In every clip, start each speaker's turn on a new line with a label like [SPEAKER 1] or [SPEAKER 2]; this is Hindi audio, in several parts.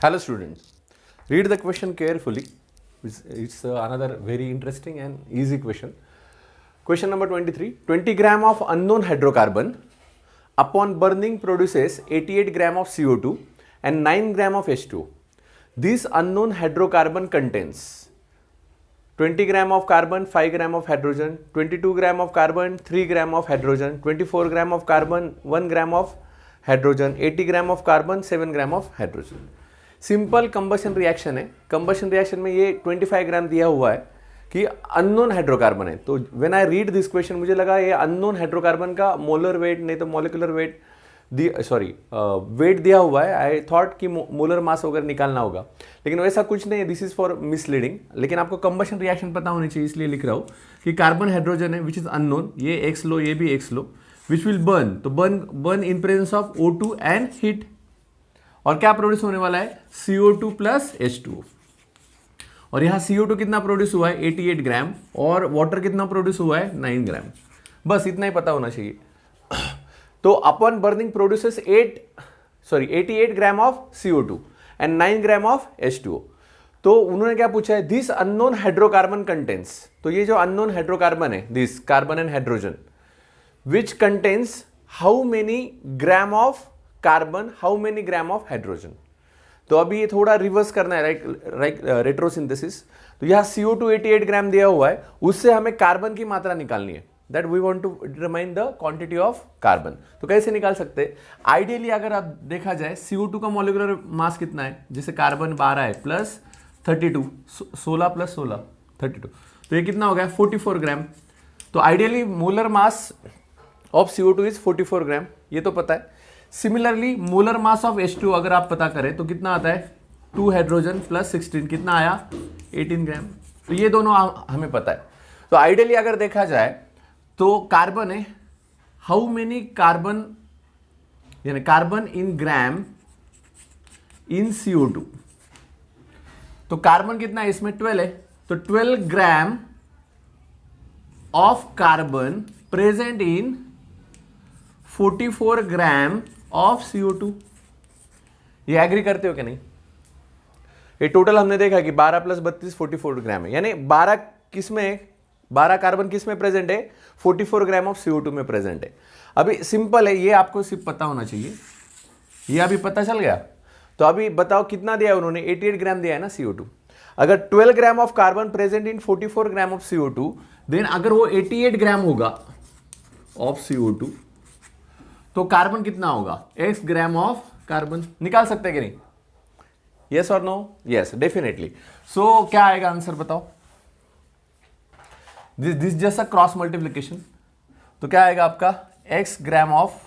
[SPEAKER 1] Hello students, read the question carefully. It's another very interesting and easy question. Question number 23. 20 gram of unknown hydrocarbon upon burning produces 88 gram of CO2 and 9 gram of H2O. This unknown hydrocarbon contains 20 gram of carbon, 5 gram of hydrogen, 22 gram of carbon, 3 gram of hydrogen, 24 gram of carbon, 1 gram of hydrogen, 80 gram of carbon, 7 gram of hydrogen. Simple combustion reaction है. कंबशन रिएक्शन में ये 25 ग्राम दिया हुआ है कि अननोन हाइड्रोकार्बन है. तो when I read this question मुझे लगा ये अननोन हाइड्रोकार्बन का मोलर वेट नहीं तो मॉलिक्यूलर वेट वेट दिया हुआ है. आई थॉट कि मोलर मास वगैरह निकालना होगा, लेकिन वैसा कुछ नहीं है. This is for misleading. लेकिन आपको कंबशन रिएक्शन पता होनी चाहिए, इसलिए लिख रहा हूँ कि कार्बन हाइड्रोजन है विच इज अननोन, ये एक्स लो ये भी एक्स लो, विच विल बर्न. तो burn in presence of O2 and heat. और क्या प्रोड्यूस होने वाला है? CO2 plus H2O. और यहां CO2 कितना प्रोड्यूस हुआ है? 88 ग्राम. और वाटर कितना प्रोड्यूस हुआ है? 9 ग्राम. बस इतना ही पता होना चाहिए. तो upon burning produces 88 gram of CO2 and 9 gram of H2O. तो उन्होंने क्या पूछा है? This unknown hydrocarbon contains. तो ये जो अननोन हाइड्रोकार्बन है, this carbon and hydrogen, which contains how many gram of carbon, how many gram of hydrogen. तो अभी ये थोड़ा रिवर्स करना है, राइट रेट्रोसिंथेसिस. तो यहां CO2 88 ग्राम दिया हुआ है, उससे हमें कार्बन की मात्रा निकालनी है. That we want to determine the quantity of carbon. तो कैसे निकाल सकते हैं? आइडियली अगर आप देखा जाए CO2 का मॉलिक्यूलर मास कितना है? जैसे कार्बन 12 है प्लस 32, 16 प्लस 16 32, तो ये कितना हो गया? 44 ग्राम. तो ideally molar mass of CO2 is 44 ग्राम, ये तो पता है. Similarly molar mass of H2 अगर आप पता करें तो कितना आता है? 2 हाइड्रोजन प्लस 16, कितना आया? 18 ग्राम. तो ये दोनों हमें पता है. तो आइडियली अगर देखा जाए तो कार्बन है, हाउ मेनी कार्बन, यानी carbon in gram in CO2. तो कार्बन कितना है इसमें? 12 है. तो 12 gram of carbon present in 44 gram of CO2. ये एग्री करते हो कि नहीं? ये टोटल हमने देखा कि 12 प्लस 32 44 ग्राम है. यानी 12 कार्बन किस में प्रेजेंट है? 44 ग्राम ऑफ CO2 में प्रेजेंट है. अभी सिंपल है, ये आपको सिर्फ पता होना चाहिए. ये अभी पता चल गया. तो अभी बताओ कितना दिया है उन्होंने? 88 ग्राम दिया है ना CO2. अगर 12 gram of carbon present in 44 gram of CO2, then अगर वो 88 ग्राम होगा ऑफ CO2, तो कार्बन कितना होगा? X gram of carbon. निकाल सकते हैं कि नहीं? यस और नो? Yes, definitely. सो क्या आएगा आंसर बताओ? This just a cross multiplication. तो क्या आएगा आपका? X gram of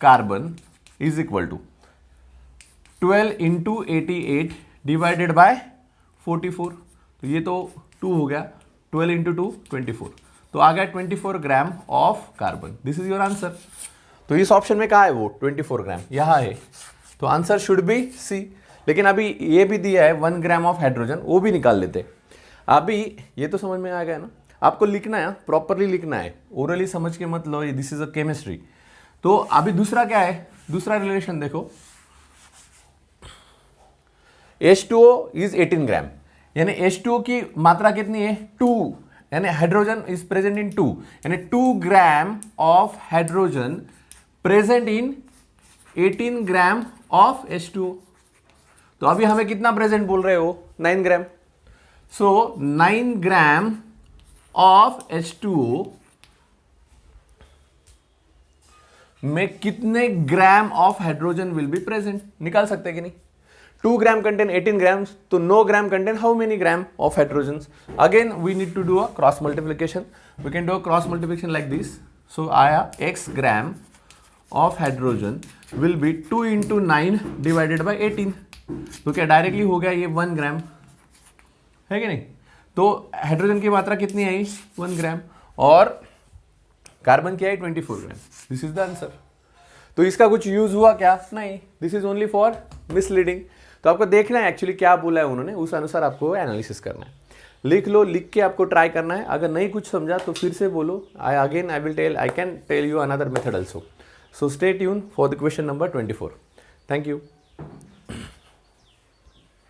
[SPEAKER 1] carbon is equal to 12 into 88 divided by 44. तो ये तो 2 हो गया. 12 इंटू 2 24. तो आ गया 24 ग्राम of carbon. This is your answer. तो इस ऑप्शन में कहा है वो 24 ग्राम? यहां है. तो आंसर शुड बी सी. लेकिन अभी ये भी दिया है 1 ग्राम ऑफ हाइड्रोजन, वो भी निकाल लेते. अभी ये तो समझ में आ गया ना? आपको लिखना है, प्रॉपरली लिखना है, ओरली समझ के मत लो. This is a chemistry. तो अभी दूसरा क्या है? दूसरा रिलेशन देखो. H2O इज 18 ग्राम, यानी H2O की मात्रा कितनी है? 2. यानी हाइड्रोजन इज प्रेजेंट इन 2, यानी 2 gram of hydrogen present in 18 gram of H2O. तो अभी हमें कितना प्रेजेंट बोल रहे हो? 9 ग्राम. सो 9 ग्राम ऑफ H2O में कितने gram of hydrogen will be present? निकाल सकते हैं कि नहीं? 2 gram contain 18 grams, तो 9 gram contain how many gram of hydrogens? Again, we need to do a cross multiplication. We can do a cross multiplication like this. So, आया X gram of hydrogen will be 2 into 9 divided by 18. तो क्या डायरेक्टली हो गया ये 1 ग्राम है कि नहीं? तो हाइड्रोजन की मात्रा कितनी आई? 1 ग्राम. और कार्बन की आई 24 ग्राम. This is the answer. तो इसका कुछ यूज हुआ क्या? नहीं. This is only for misleading. तो आपको देखना है एक्चुअली क्या बोला है उन्होंने, उस अनुसार आपको एनालिसिस करना है. लिख लो, लिख के आपको ट्राई करना है. अगर नहीं कुछ समझा तो फिर से बोलो. I can tell you another method also. So stay tune for the question number 24. Thank you.